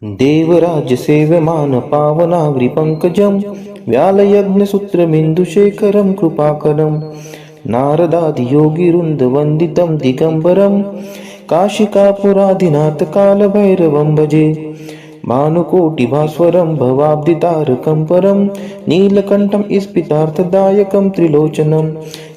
देवराजसेव्यमान पावनाग्रिपङ्कजं व्यालयज्ञसूत्रमिन्दुशेखरं कृपाकरं नारदादियोगिवृन्दवन्दितं दिगम्बरं काशिकापुराधिनाथकालभैरवं भजे। भानुकोटिभास्वरं भवाब्धितारकं परं नीलकण्ठं स्फितार्थदायकं त्रिलोचनं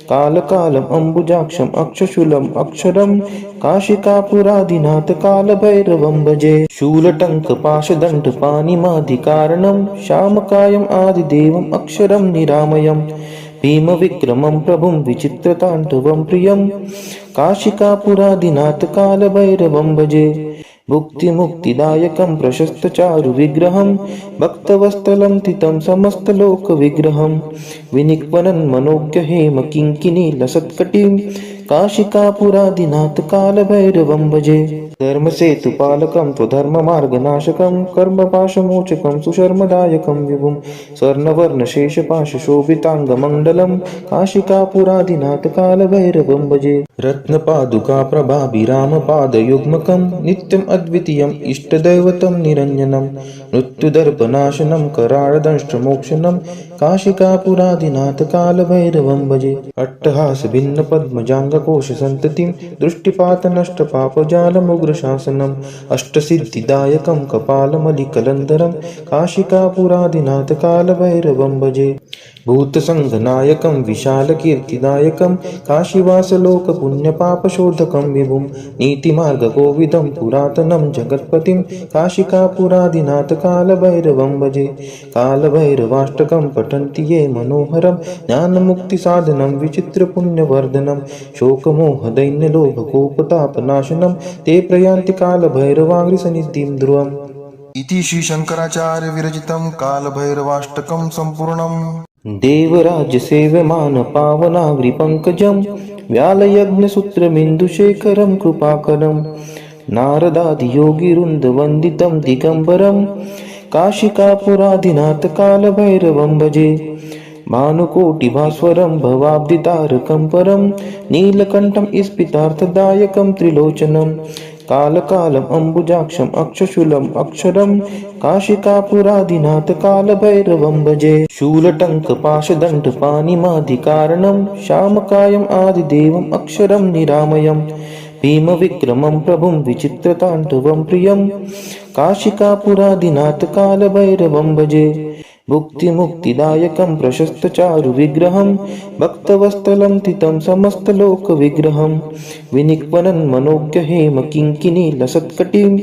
कालकालम् अम्बुजाक्षम् अक्षशूलम् अक्षरं काशिकापुराधिनाथकालभैरवं भजे। शूलटङ्कपाशदण्डपाणिमादिकारणं श्यामकायम् आदिदेवम् अक्षरं निरामयम् भीमविक्रमं प्रभुं विचित्रताण्डवं प्रियं काशिकापुराधिनाथकालभैरवं भजे। भुक्तिमुक्तिदायकं प्रशस्तचारुविग्रहं भक्तवत्सलं तितं समस्तलोकविग्रहं विनिक्वनन्मनोज्ञहेम किङ्किणीलसत्कटिं काशिकापुराधिनाथकालभैरवं भजे। धर्मसेतुपालकं त्वधर्ममार्गनाशकं कर्मपाशमोचकं सुशर्मदायकं विभुं स्वर्णवर्णशेषपाशशोभिताङ्गमण्डलं काशिकापुराधिनाथकालभैरवं भजे। रत्नपादुकाप्रभाभिरामपादयुग्मकं नित्यम् अद्वितीयम् इष्टदैवतं निरञ्जनं मृत्युदर्पनाशनं कराळदंष्ट्रमोक्षणं काशिकापुराधिनाथकालभैरवं भजे। अट्टहासभिन्नपद्मजाङ्गकोशसन्ततिं दृष्टिपातनष्टपापजालमुग्रशासनम् अष्टसिद्धिदायकं कपालमलिकलन्धरं काशिकापुराधिनाथकालभैरवं भजे। भूतसङ्घनायकं विशालकीर्तिदायकं काशीवासलोकपुण्यपापशोधकं विभुं नीतिमार्गकोविदं पुरातनं जगत्पतिं काशिकापुराधिनाथकालभैरवं भजे। कालभैरवाष्टकं पठन्ति ये मनोहरं ज्ञानमुक्तिसाधनं विचित्रपुण्यवर्धनं शोकमोहदैन्यलोभकोपतापनाशनं ते प्रयान्ति कालभैरवाङ्घ्रिसन्निधिं ध्रुवम्। इति श्रीशङ्कराचार्य विरचितं कालभैरवाष्टकं सम्पूर्णम्। देवराजसेव्यमान पावनाग्रिपङ्कजं व्यालयज्ञसूत्रमिन्दुशेखरं कृपाकरं नारदादियोगिवृन्दवन्दितं दिगम्बरं काशिकापुराधिनाथकालभैरवं भजे। भानुकोटिभास्वरं भवाब्धितारकं परं नीलकण्ठं स्फितार्थदायकं त्रिलोचनं कालकालम् अम्बुजाक्षम् अक्षशूलम् अक्षरं काशिकापुराधिनाथकालभैरवं भजे। शूलटङ्कपाशदण्डपाणिमादिकारणं श्यामकायम् आदिदेवम् अक्षरं निरामयम् भीमविक्रमं प्रभुं विचित्रताण्डवं प्रियं काशिकापुराधिनाथकालभैरवं भजे। भुक्तिमुक्तिदायकं प्रशस्तचारुविग्रहं भक्तवत्सलं तितं समस्तलोकविग्रहं विनिक्वनन्मनोज्ञहेम किङ्किणीलसत्कटिं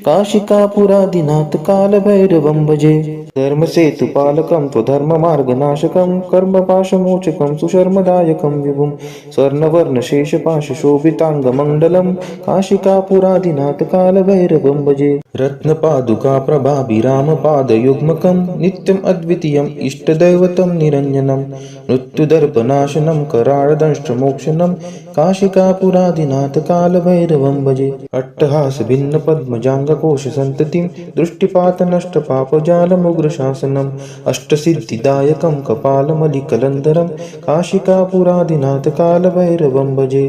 काशिकापुराधिनाथकालभैरवं भजे। धर्मसेतुपालकं त्वधर्ममार्गनाशकं कर्मपाशमोचकं सुशर्मदायकं विभुं स्वर्णवर्णशेषपाशशोभिताङ्गमण्डलं काशिकापुराधिनाथकालभैरवं भजे। रत्नपादुकाप्रभाभिरामपादयुग्मकं नित्यम् अद्वितीयम् इष्टदैवतं निरञ्जनं मृत्युदर्पनाशनं कराळदंष्ट्रमोक्षणं काशिकापुराधिनाथकालभैरवं भजे। अट्टहासभिन्नपद्मजाङ्गकोशसन्ततिं दृष्टिपातनष्टपापजालमुग्रशासनम् अष्टसिद्धिदायकं कपालमलिकलन्धरं काशिकापुराधिनाथकालभैरवं भजे।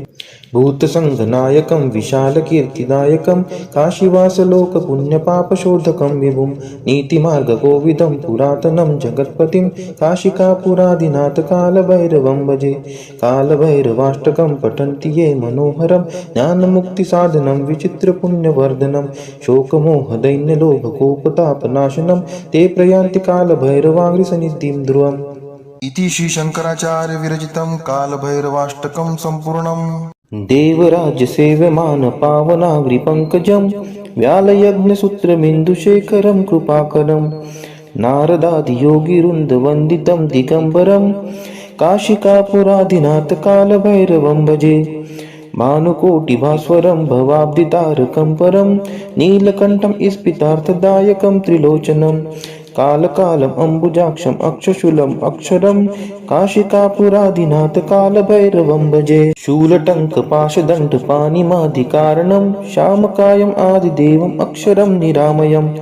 भूतसङ्घनायकं विशालकीर्तिदायकं काशीवासलोकपुण्यपापशोधकं विभुं नीतिमार्गकोविदं पुरातनं जगत्पतिं काशिकापुराधिनाथकालभैरवं भजे। कालभैरवाष्टकं पठन्ति ये मनोहरं ज्ञानमुक्तिसाधनं विचित्रपुण्यवर्धनं शोकमोहदैन्यलोभकोपतापनाशनं ते प्रयान्ति कालभैरवाङ्घ्रिसन्निधिं ध्रुवम्। इति श्रीशङ्कराचार्य विरचितं कालभैरवाष्टकं सम्पूर्णम्। देवराजसेव्यमान पावनाग्रिपङ्कजं व्यालयज्ञसूत्रमिन्दुशेखरं कृपाकरं नारदादियोगिवृन्दवन्दितं दिगम्बरं काशिकापुराधिनाथकालभैरवं भजे। भानुकोटिभास्वरं भवाब्धितारकं परं नीलकण्ठं स्फितार्थदायकं त्रिलोचनं कालकालम् अम्बुजाक्षम् अक्षशूलम् अक्षरं काशिकापुराधिनाथकालभैरवं भजे। शूलटङ्कपाशदण्डपाणिमादिकारणं श्यामकायम् आदिदेवम् अक्षरं निरामयम्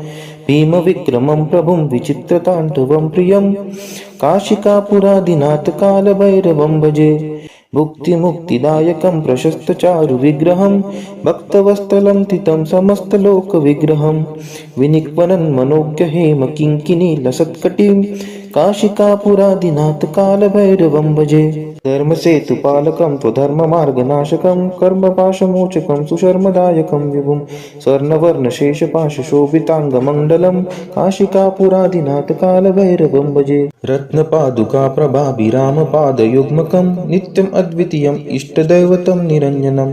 भीमविक्रमं प्रभुं विचित्रताण्डवं प्रियं काशिकापुराधिनाथकालभैरवं भजे। भुक्तिमुक्तिदायकं प्रशस्तचारुविग्रहं भक्तवत्सलं तितं समस्तलोकविग्रहं विनिक्वनं मनोज्ञहेम किङ्किणीलसत्कटिं काशिकापुरादिनाथ कालभैरवं भजे। धर्मसेतुपालकं त्वधर्ममार्गनाशकं कर्मपाशमोचकं सुशर्मदायकं विभुं स्वर्णवर्णशेषपाशशोभिताङ्गमण्डलं काशिकापुरादिनाथ कालभैरवं भजे। रत्नपादुकाप्रभाभिरामपादयुग्मकं नित्यम् अद्वितीयम् इष्टदैवतं निरञ्जनं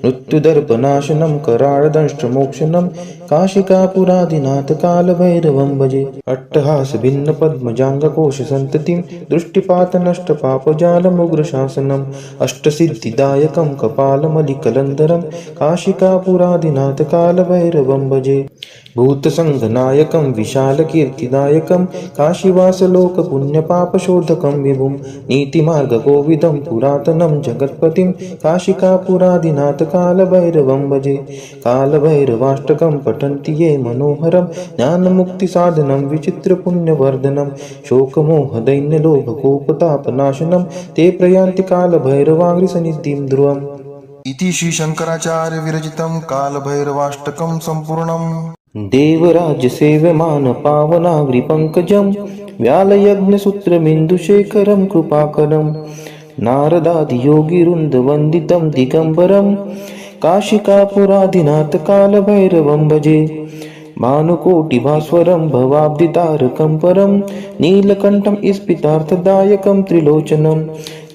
मृत्युदर्पनाशनं कराळदंष्ट्रमोक्षणं काशिकापुरादिनाथ कालभैरवं भजे। अट्टहासभिन्नपद्मजाङ्गकोशसन्ततिं दृष्टिपातनष्टपापजालमुग्रशासनम् अष्टसिद्धिदायकं कपालमलिकलन्धरं काशिकापुरादिनाथ कालभैरवं भजे। भूतसङ्घनायकं विशालकीर्तिदायकं काशीवासलोकपुण्यपापशोधकं विभुं नीतिमार्गकोविदं पुरातनं जगत्पतिं काशिकापुरादिनाथ कालभैरवं भजे। कालभैरवाष्टकं पठन्ति ये मनोहरं ज्ञानमुक्तिसाधनं विचित्रपुण्यवर्धनं शोकमोहदैन्यलोभकोपतापनाशनं ते प्रयान्ति कालभैरवाङ्घ्रिसन्निधिं ध्रुवम्। इति श्रीशङ्कराचार्य विरचितं कालभैरवाष्टकं सम्पूर्णम्। देवराजसेव्यमान पावनाग्रिपङ्कजं व्यालयज्ञसूत्रमिन्दुशेखरं कृपाकरं नारदादियोगिवृन्दवन्दितं दिगम्बरं काशिकापुरादिनाथ कालभैरवं भजे। भानुकोटिभास्वरं भवाब्धितारकं परं नीलकण्ठं स्फितार्थदायकं त्रिलोचनं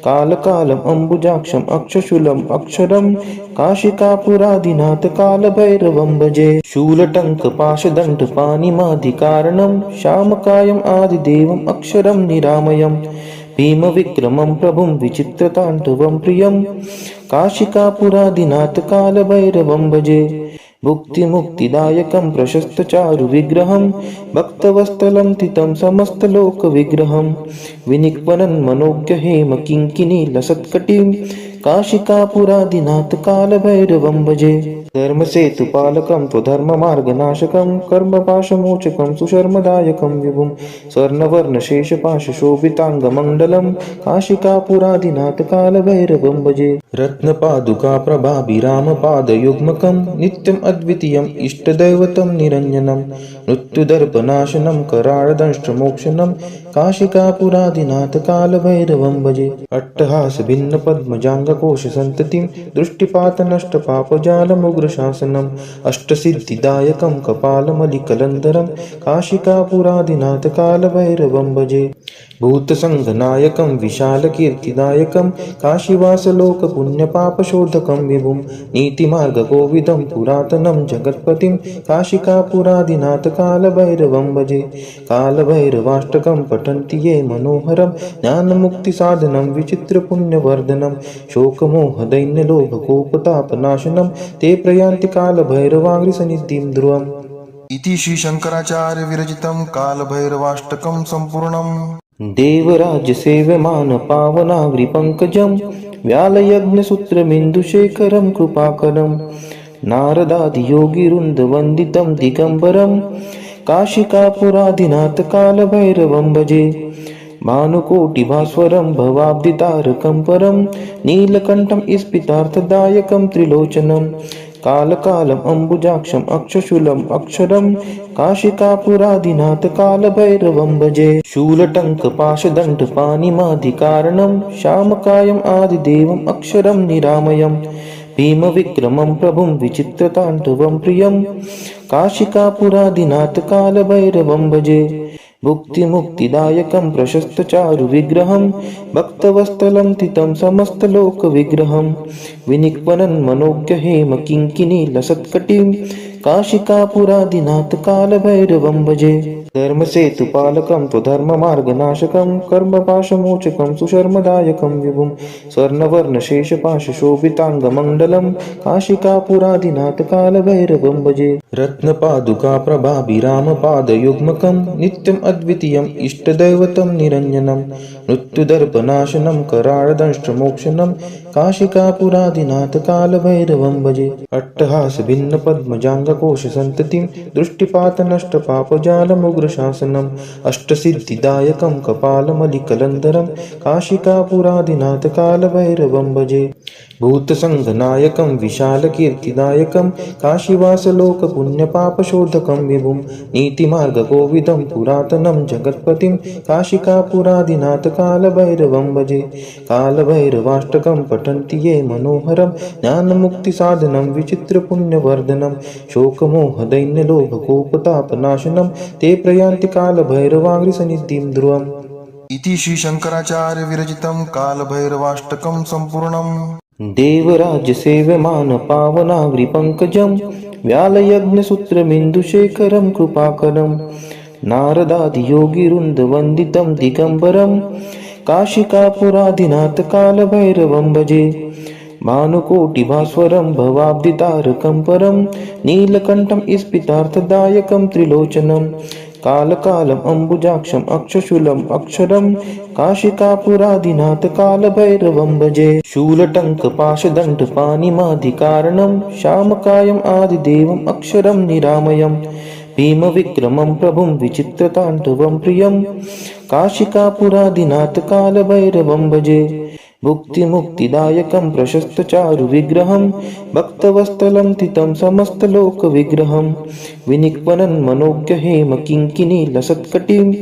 कालकालम् अम्बुजाक्षम् अक्षशूलम् अक्षरं काशिकापुरादिनाथ कालभैरवं भजे। शूलटङ्कपाशदण्डपाणिमादिकारणं श्यामकायम् आदिदेवम् अक्षरं निरामयम् भीमविक्रमं प्रभुं विचित्रताण्डवं प्रियं काशिकापुरादिनाथ कालभैरवं भजे। भुक्तिमुक्तिदायकं प्रशस्तचारुविग्रहं भक्तवत्सलं तितं समस्तलोकविग्रहं विनिक्वनं मनोज्ञहेम किङ्किणीलसत्कटिं काशिकापुरादिनाथ कालभैरवं भजे। धर्मसेतुपालकं त्वधर्ममार्गनाशकं कर्मपाशमोचकं सुशर्मदायकं विभुं स्वर्णवर्णशेषपाशशोभिताङ्गमण्डलं काशिकापुरादिनाथ कालभैरवं भजे। रत्नपादुकाप्रभाभिरामपादयुग्मकं नित्यम् अद्वितीयम् इष्टदैवतं निरञ्जनं मृत्युदर्पनाशनं कराळदंष्ट्रमोक्षणं काशिकापुरादिनाथ कालभैरवं भजे। अट्टहासभिन्नपद्मजाङ्गकोशसन्ततिं दृष्टिपातनष्टपापजालमुग्रशासनम् अष्टसिद्धिदायकं कपालमलिकलन्धरं काशिकापुरादिनाथ कालभैरवं भजे। भूतसङ्घनायकं विशालकीर्तिदायकं काशीवासलोकपुण्यपापशोधकं विभुं नीतिमार्गकोविदं पुरातनं जगत्पतिं काशिकापुरादिनाथ कालभैरवं भजे। कालभैरवाष्टकं पठन्ति ये मनोहरं ज्ञानमुक्तिसाधनं विचित्रपुण्यवर्धनं शोकमोहदैन्यलोभकोपतापनाशनं ते प्रयान्ति कालभैरवाङ्घ्रिसन्निधिं ध्रुवम्। इति श्रीशङ्कराचार्य विरचितं कालभैरवाष्टकं सम्पूर्णम्। देवराजसेव्यमान पावनाग्रिपङ्कजं व्यालयज्ञसूत्रमिन्दुशेखरं कृपाकरं नारदादियोगिवृन्दवन्दितं दिगम्बरं काशिकापुरादिनाथ कालभैरवं भजे। भानुकोटिभास्वरं भवाब्धितारकं परं नीलकण्ठं स्फितार्थदायकं त्रिलोचनं कालकालम् अम्बुजाक्षम् अक्षशूलम् अक्षरं काशिकापुरादिनाथ कालभैरवं भजे। शूलटङ्कपाशदण्डपाणिमादिकारणं श्यामकायम् आदिदेवम् अक्षरं निरामयम् भीमविक्रमं प्रभुं विचित्रताण्डवं प्रियं काशिकापुरादिनाथ कालभैरवं भजे। भुक्तिमुक्तिदायकं प्रशस्तचारुविग्रहं भक्तवत्सलं तितं समस्तलोकविग्रहं विनिक्वनं मनोज्ञहेम किङ्किणीलसत्कटिं काशिकापुरादिनाथ कालभैरवं भजे। धर्मसेतुपालकं त्वधर्ममार्गनाशकं कर्मपाशमोचकं सुशर्मदायकं विभुं स्वर्णवर्णशेषपाशशोभिताङ्गमण्डलं काशिकापुरादिनाथ कालभैरवं भजे। रत्नपादुकाप्रभाभिरामपादयुग्मकं नित्यम् अद्वितीयम् इष्टदैवतं निरञ्जनं मृत्युदर्पनाशनं कराळदंष्ट्रमोक्षणं काशिकापुरादिनाथ कालभैरवं भजे। अट्टहास भिन्न पद्मजाङ्गकोश सन्ततिं दृष्टिपात नष्ट पापजालमुग्रशासनम् अष्टसिद्धिदायकं कपालमलिकलन्धरं काशिकापुरादिनाथ कालभैरवं भजे। भूतसङ्घनायकं विशालकीर्तिदायकं काशीवासलोकपुण्यपापशोधकं विभुं नीतिमार्गकोविदं पुरातनं जगत्पतिं काशिकापुरादिनाथ कालभैरवं भजे। कालभैरवाष्टकं पठन्ति ये मनोहरं ज्ञानमुक्तिसाधनं विचित्रपुण्यवर्धनं शोकमोहदैन्यलोभकोपतापनाशनं ते प्रयान्ति कालभैरवाङ्घ्रिसन्निधिं ध्रुवम्। इति श्री शंकराचार्य विरचितं कालभैरवाष्टकं सम्पूर्णम्। देवराजसेव्यमान पावनाग्रिपङ्कजं व्यालयज्ञसूत्रमिन्दुशेखरं कृपाकरं नारदादियोगिवृन्दवन्दितं दिगम्बरं काशिकापुरादिनाथ कालभैरवं भजे। भानुकोटिभास्वरं भवाब्धितारकं परं नीलकण्ठं स्फितार्थदायकं त्रिलोचनं कालकालम् अम्बुजाक्षम् अक्षशूलम् अक्षरं काशिकापुरादिनाथ कालभैरवं भजे। शूलटङ्कपाशदण्डपाणिमादिकारणं श्यामकायम् आदिदेवम् अक्षरं निरामयम् भीमविक्रमं प्रभुं विचित्रताण्डवं प्रियं काशिकापुरादिनाथ कालभैरवं भजे। भुक्तिमुक्तिदायकं प्रशस्तचारुविग्रहं भक्तवत्सलं तितं समस्तलोकविग्रहं विनिक्वनं मनोज्ञहेम किङ्किणीलसत्कटिं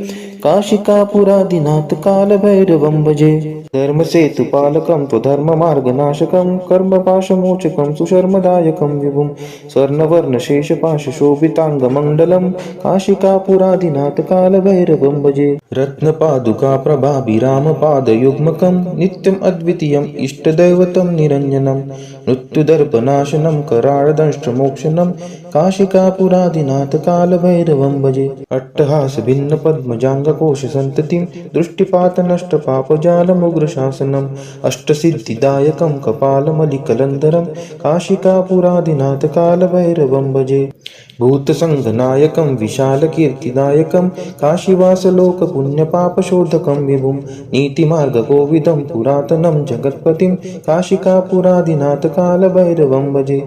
काशिकापुरादिनाथ कालभैरवं भजे। धर्मसेतुपालकं त्वधर्ममार्गनाशकं कर्मपाशमोचकं सुशर्मदायकं विभुं स्वर्णवर्णशेषपाशशोभिताङ्गमण्डलं काशिकापुरादिनाथ कालभैरवं भजे। रत्नपादुकाप्रभाभिरामपादयुग्मकं नित्यम् अद्वितीयम् इष्टदैवतं निरञ्जनं मृत्युदर्पनाशनं कराळदंष्ट्रमोक्षणं काशिकापुरादिनाथ कालभैरवं भजे। अट्टहास भिन्न पद्मजाङ्गकोश सन्ततिं दृष्टिपात नष्ट पापजालमुग्रशासनम् अष्टसिद्धिदायकं कपालमलिकलन्धरं काशिकापुरादिनाथ कालभैरवं भजे। भूतसङ्घनायकं विशालकीर्तिदायकं काशीवासलोकपुण्यपापशोधकं विभुं नीतिमार्गकोविदं पुरातनं जगत्पतिं काशिकापुरादिनाथ कालभैरवं भजे।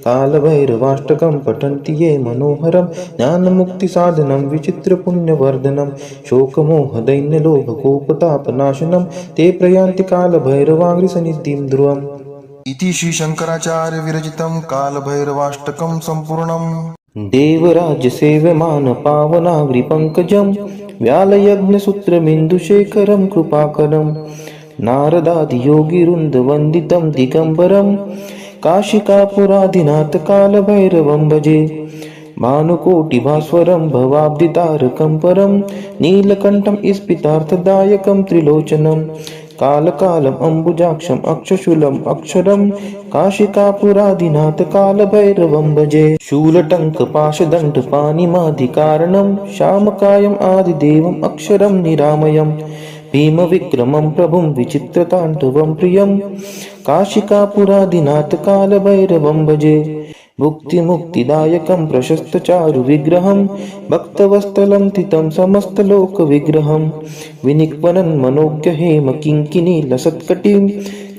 कालभैरवाष्टकं पठन्ति ये मनोहरं ज्ञानमुक्तिसाधनं विचित्रपुण्यवर्धनं शोकमोहदैन्यलोभकोपतापनाशनं ते प्रयान्ति कालभैरवाङ्घ्रिसन्निधिं ध्रुवम्। इति श्री शंकराचार्य विरचितं कालभैरवाष्टकं सम्पूर्णम्। देवराजसेव्यमान पावनाग्रिपङ्कजं व्यालयज्ञसूत्रमिन्दुशेखरं कृपाकरं नारदादियोगिवृन्दवन्दितं दिगम्बरं काशिकापुरादिनाथ कालभैरवं भजे। भानुकोटिभास्वरं भवाब्धितारकं परं नीलकण्ठं स्फितार्थदायकं त्रिलोचनं कालकालम् अम्बुजाक्षम् अक्षशूलम् अक्षरं काशिकापुरादिनाथ कालभैरवं भजे। शूलटङ्कपाशदण्डपाणिमादिकारणं श्यामकायम् आदिदेवम् अक्षरं निरामयम् भीमविक्रमं प्रभुं विचित्रताण्डवं प्रियं काशिकापुरादिनाथ कालभैरवं भजे। भुक्तिमुक्तिदायकं प्रशस्तचारुविग्रहं भक्तवत्सलं तितं समस्तलोकविग्रहं विनिक्वनं मनोज्ञहेम किङ्किणीलसत्कटिं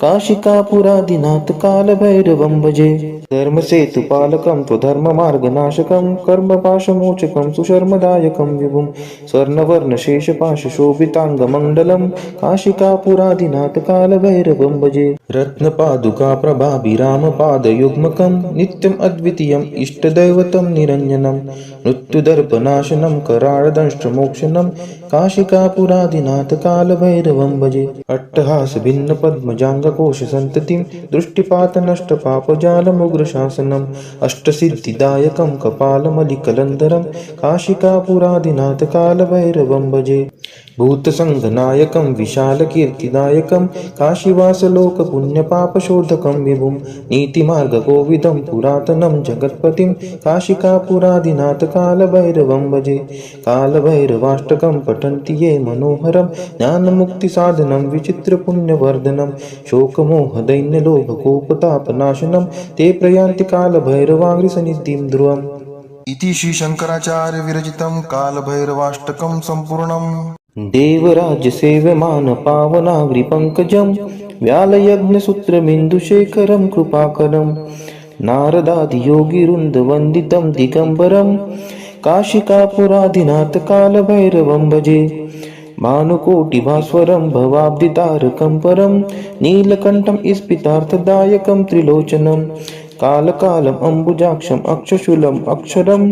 काशिकापुरादिनाथ कालभैरवं भजे। धर्मसेतुपालकं त्वधर्ममार्गनाशकं कर्मपाशमोचकं सुशर्मदायकं विभुं स्वर्णवर्णशेषपाशशोभिताङ्गमण्डलं काशिकापुरादिनाथ कालभैरवं भजे। रत्नपादुकाप्रभाभिरामपादयुग्मकं नित्यम् अद्वितीयम् इष्टदैवतं निरञ्जनं मृत्युदर्पनाशनं कराळदंष्ट्रमोक्षणं काशिकापुरादिनाथ कालभैरवं भजे। अट्टहास भिन्न पद्मजाङ्गकोश सन्ततिं दृष्टिपात नष्ट पापजालमुग्रशासनम् अष्टसिद्धिदायकं कपालमलिकलन्धरं काशिकापुरादिनाथ कालभैरवं भजे। भूतसङ्घनायकं विशालकीर्तिदायकं काशीवासलोकपुण्यपापशोधकं विभुं नीतिमार्गकोविदं पुरातनं जगत्पतिं काशिकापुरादिनाथ कालभैरवं भजे। कालभैरवाष्टकं पठन्ति ये मनोहरं ज्ञानमुक्तिसाधनं विचित्रपुण्यवर्धनं शोकमोहदैन्यलोभकोपतापनाशनं ते प्रयान्ति कालभैरवाङ्घ्रिसन्निधिं ध्रुवम्। इति श्री शंकराचार्य विरचितं कालभैरवाष्टकं सम्पूर्णम्। देवराजसेव्यमान पावनाग्रिपङ्कजं व्यालयज्ञसूत्रमिन्दुशेखरं कृपाकरं नारदादियोगिवृन्दवन्दितं दिगम्बरं काशिकापुराधिनाथकालभैरवं भजे भानुकोटिभास्वरं भवाब्धितारकं परं नीलकण्ठं स्फितार्थदायकं त्रिलोचनं कालकालम् अम्बुजाक्षम् अक्षशूलम् अक्षरं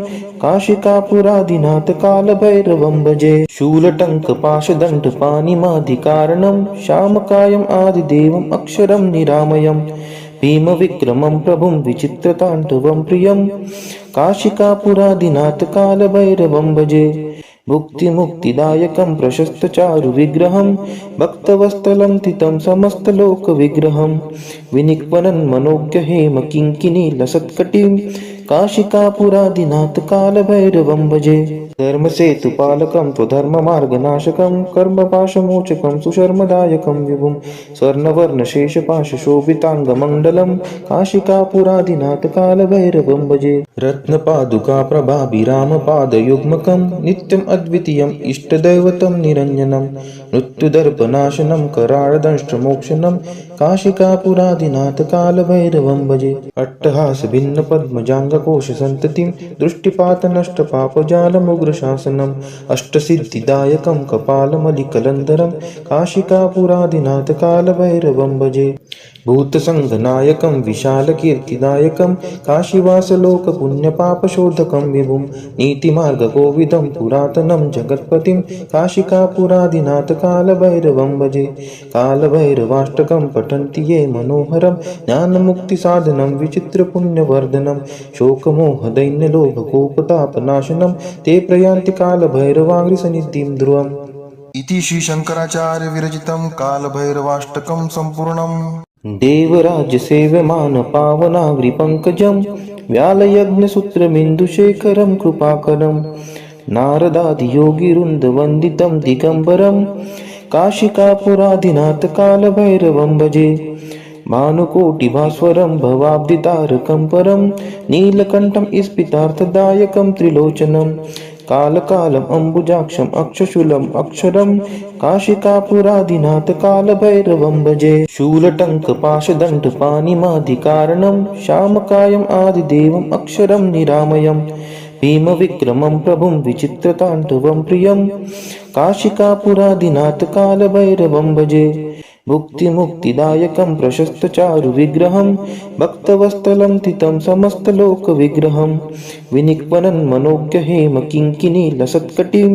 काशिकापुराधिनाथकालभैरवं भजे शूलटङ्कपाशदण्डपाणिमादिकारणं श्यामकायम् आदिदेवम् अक्षरं निरामयम् भीमविक्रमं प्रभुं विचित्रताण्डवं प्रियं काशिकापुराधिनाथकालभैरवं भजे भुक्तिमुक्तिदायकं प्रशस्तचारुविग्रहं भक्तवत्सलं तितं समस्तलोकविग्रहं विनिक्वनन्मनोज्ञहेम किङ्किणीलसत्कटिं काशिकापुराधिनाथकालभैरवं भजे धर्मसेतुपालकं त्वधर्ममार्गनाशकं कर्मपाशमोचकं सुशर्मदायकं विभुं स्वर्णवर्णशेषपाशशोभिताङ्गमण्डलं काशिकापुराधिनाथकालभैरवं भजे रत्नपादुकाप्रभाभिरामपादयुग्मकं नित्यम् अद्वितीयम् इष्टदैवतं निरञ्जनं मृत्युदर्पनाशनं कराळदंष्ट्रमोक्षणं काशिकापुराधिनाथकालभैरवं भजे अट्टहासभिन्नपद्मजाङ्गकोशसन्ततिं दृष्टिपातनष्टपापजालमुग्रशासनम् अष्टसिद्धिदायकं कपालमलिकलन्धरं काशिकापुराधिनाथकालभैरवं भजे भूतसङ्घनायकं विशालकीर्तिदायकं काशीवासलोकपुण्यपापशोधकं विभुं नीतिमार्गकोविदं पुरातनं जगत्पतिं काशिकापुराधिनाथकालभैरवं भजे कालभैरवाष्टकं पठन्ति ये मनोहरं ज्ञानमुक्तिसाधनं विचित्रपुण्यवर्धनं शोकमोहदैन्यलोभकोपतापनाशनं ते प्रयान्ति कालभैरवाङ्घ्रिसन्निधिं ध्रुवम् इति श्रीशङ्कराचार्यविरचितं कालभैरवाष्टकं सम्पूर्णम् देवराज्यसेव्यमानपावनाग्रिपङ्कजं व्यालयज्ञसूत्रमिन्दुशेखरं कृपाकरं नारदादियोगिवृन्दवन्दितं दिगम्बरं काशिकापुराधिनाथकालभैरवं भजे भानुकोटिभास्वरं भवाब्धितारकं परं नीलकण्ठं स्फितार्थदायकं त्रिलोचनं कालकालम् अम्बुजाक्षम् अक्षशूलम् अक्षरं काशिकापुराधिनाथकालभैरवं भजे शूलटङ्कपाशदण्डपाणिमादिकारणं श्यामकायम् आदिदेवम् अक्षरं निरामयम् भीमविक्रमं प्रभुं विचित्रताण्डवं प्रियं काशिकापुराधिनाथकालभैरवं भजे भुक्तिमुक्तिदायकं प्रशस्तचारुविग्रहं भक्तवत्सलं तितं समस्तलोकविग्रहं विनिक्वनन्मनोज्ञहेम किङ्किणीलसत्कटिं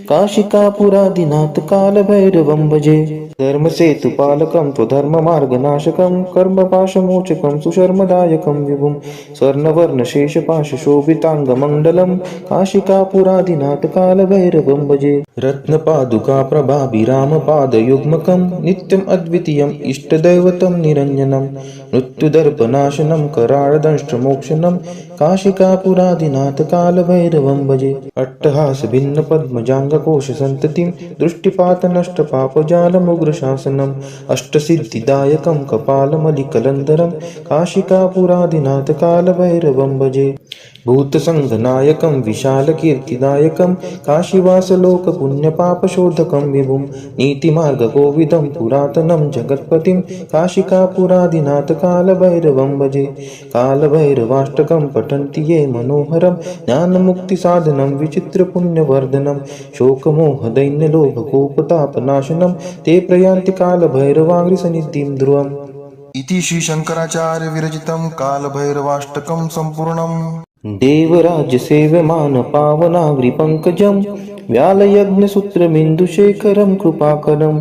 काशिकापुराधिनाथकालभैरवं भजे धर्मसेतुपालकं त्वधर्ममार्गनाशकं कर्मपाशमोचकं सुशर्मदायकं विभुं स्वर्णवर्णशेषपाशशोभिताङ्गमण्डलं काशिकापुराधिनाथकालभैरवं भजे रत्नपादुकाप्रभाभिरामपादयुग्मकं नित्यम् अद्वितीयम् इष्टदैवतं निरञ्जनं मृत्युदर्पनाशनं कराळदंष्ट्रमोक्षणं काशिकापुराधिनाथकालभैरवं भजे अट्टहासभिन्नपद्मजाङ्गकोशसन्ततिं दृष्टिपातनष्टपापजालमुग्रशासनम् अष्टसिद्धिदायकं कपालमलिकलन्धरं काशिकापुराधिनाथकालभैरवं भजे भूतसङ्घनायकं विशालकीर्तिदायकं काशीवासलोकपुण्यपापशोधकं विभुं नीतिमार्गकोविदं पुरातनं जगत्पतिं काशिकापुराधिनाथकालभैरवं भजे कालभैरवाष्टकं पठन्ति ये मनोहरं ज्ञानमुक्तिसाधनं विचित्रपुण्यवर्धनं शोकमोहदैन्यलोभकोपतापनाशनं ते प्रयान्ति कालभैरवाङ्घ्रिसन्निधिं ध्रुवम् इति श्रीशङ्कराचार्यविरचितं कालभैरवाष्टकं सम्पूर्णम् देवराज्यसेव्यमानपावनाग्रिपङ्कजं व्यालयज्ञसूत्रमिन्दुशेखरं कृपाकरं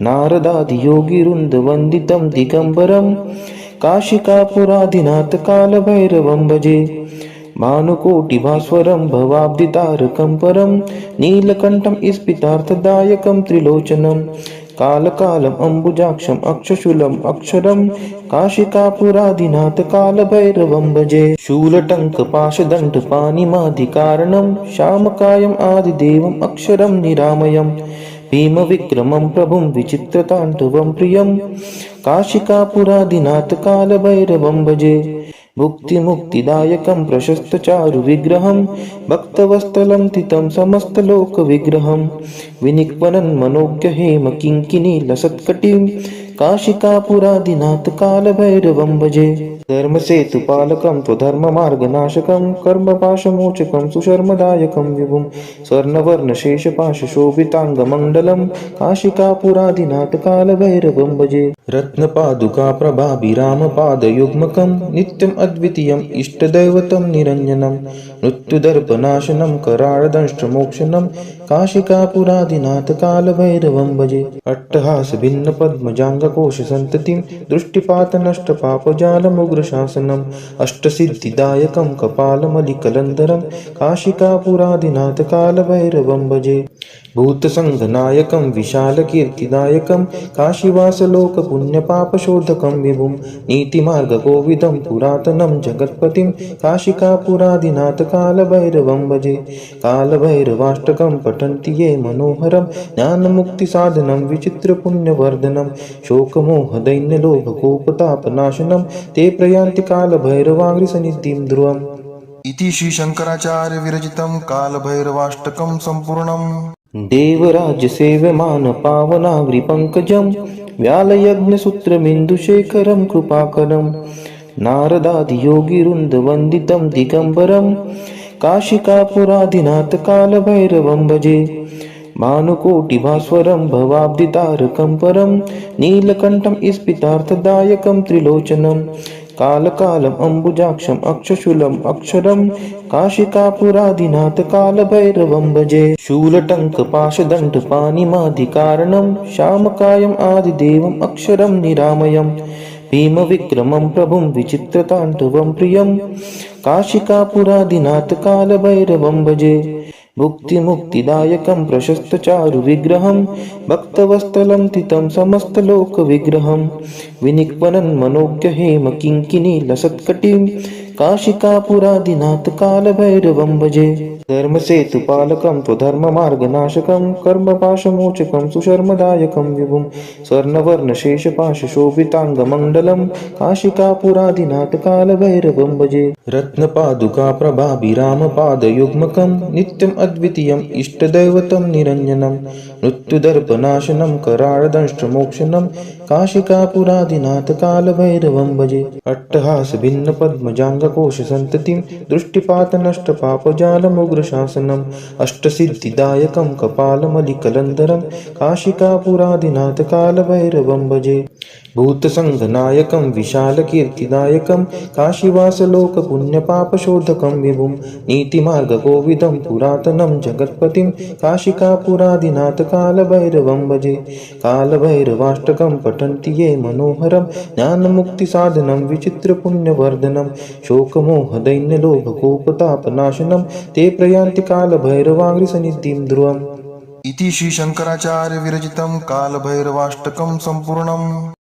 नारदादियोगिवृन्दवन्दितं दिगम्बरं काशिकापुराधिनाथकालभैरवं भजे भानुकोटिभास्वरं भवाब्धितारकं परं नीलकण्ठं स्फितार्थदायकं त्रिलोचनं कालकालम् अम्बुजाक्षम् अक्षशूलम् अक्षरं काशिकापुराधिनाथकालभैरवं भजे शूलटङ्कपाशदण्डपाणिमादिकारणं श्यामकायम् आदिदेवम् अक्षरं निरामयम् भीमविक्रमं प्रभुं विचित्रताण्डवं प्रियं काशिकापुराधिनाथकालभैरवं भजे भुक्तिमुक्तिदायकं प्रशस्तचारुविग्रहं भक्तवत्सलं तितं समस्तलोकविग्रहं विनिक्वनन्मनोज्ञहेम किङ्किणीलसत्कटिं काशिकापुरादिनाथ कालभैरवं भजे धर्मसेतुपालकं त्वधर्ममार्गनाशकं कर्मपाशमोचकं सुशर्मदायकं विभुं स्वर्णवर्णशेषपाशशोभिताङ्गमण्डलं काशिकापुरादिनाथ कालभैरवं भजे रत्नपादुकाप्रभाभिरामपादयुग्मकं नित्यम् अद्वितीयम् इष्टदैवतं निरञ्जनं मृत्युदर्पनाशनं कराळदंष्ट्रमोक्षणं काशिकापुरादिनाथ कालभैरवं भजे अट्टहासभिन्नपद्मजाङ्गकोशसन्ततिं दृष्टिपातनष्टपापजालमुग्रशासनम् अष्टसिद्धिदायकं कपालमलिकलन्धरं काशिकापुरादिनाथ कालभैरवं भजे भूतसङ्घनायकं विशालकीर्तिदायकं काशीवासलोकपुण्यपापशोधकं विभुं नीतिमार्गकोविदं पुरातनं जगत्पतिं काशिकापुरादिनाथ कालभैरवं भजे कालभैरवाष्टकं पठन्ति ये मनोहरं ज्ञानमुक्तिसाधनं विचित्रपुण्यवर्धनं शोकमोहदैन्यलोभकोपतापनाशनं ते प्रयान्ति कालभैरवाङ्घ्रिसन्निधिं ध्रुवम् इति श्रीशङ्कराचार्य विरचितं कालभैरवाष्टकं सम्पूर्णम् देवराज्यसेव्यमानपावनाग्रिपङ्कजं व्यालयज्ञसूत्रमिन्दुशेखरं कृपाकरं नारदादियोगिवृन्दवन्दितं दिगम्बरं काशिकापुरादिनाथ कालभैरवं भजे भानुकोटिभास्वरं भवाब्धितारकं परं नीलकण्ठं स्फितार्थदायकं त्रिलोचनं कालकालम् अम्बुजाक्षम् अक्षशूलम् अक्षरं काशिकापुरादिनाथ कालभैरवं भजे शूलटङ्कपाशदण्डपाणिमादिकारणं श्यामकायम् आदिदेवम् अक्षरं निरामयम् भीमविक्रमं प्रभुं विचित्रताण्डवं प्रियं काशिकापुरादिनाथ कालभैरवं भजे भुक्तिमुक्तिदायकं प्रशस्तचारुविग्रहं भक्तवत्सलं तितं समस्तलोकविग्रहं विनिक्वनन्मनोज्ञहेम किङ्किणीलसत्कटिं काशिकापुरादिनाथ कालभैरवं भजे धर्मसेतुपालकं त्वधर्ममार्गनाशकं कर्मपाशमोचकं सुशर्मदायकं विभुं स्वर्णवर्णशेषपाशशोभिताङ्गमण्डलं काशिकापुरादिनाथ कालभैरवं भजे रत्नपादुकाप्रभाभिरामपादयुग्मकं नित्यम् अद्वितीयम् इष्टदैवतं निरञ्जनं मृत्युदर्पनाशनं कराळदंष्ट्रमोक्षणं काशिकापुरादिनाथ कालभैरवं भजे अट्टहासभिन्नपद्मजाङ्गकोशसन्ततिं दृष्टिपातनष्टपापजालमुग्रशासनम् अष्टसिद्धिदायकं कपालमलिकलन्धरं काशिकापुरादिनाथ कालभैरवं भजे भूतसङ्घनायकं विशालकीर्तिदायकं काशीवासलोकपुण्यपापशोधकं विभुं नीतिमार्गकोविदं पुरातनं जगत्पतिं काशिकापुरादिनाथ कालभैरवं भजे कालभैरवाष्टकं पठन्ति ये मनोहरं ज्ञानमुक्तिसाधनं विचित्रपुण्यवर्धनं शोकमोहदैन्यलोभकोपतापनाशनं ते प्रयान्ति कालभैरवाङ्घ्रिसन्निधिं ध्रुवम् इति श्रीशङ्कराचार्य विरचितं कालभैरवाष्टकं सम्पूर्णम्।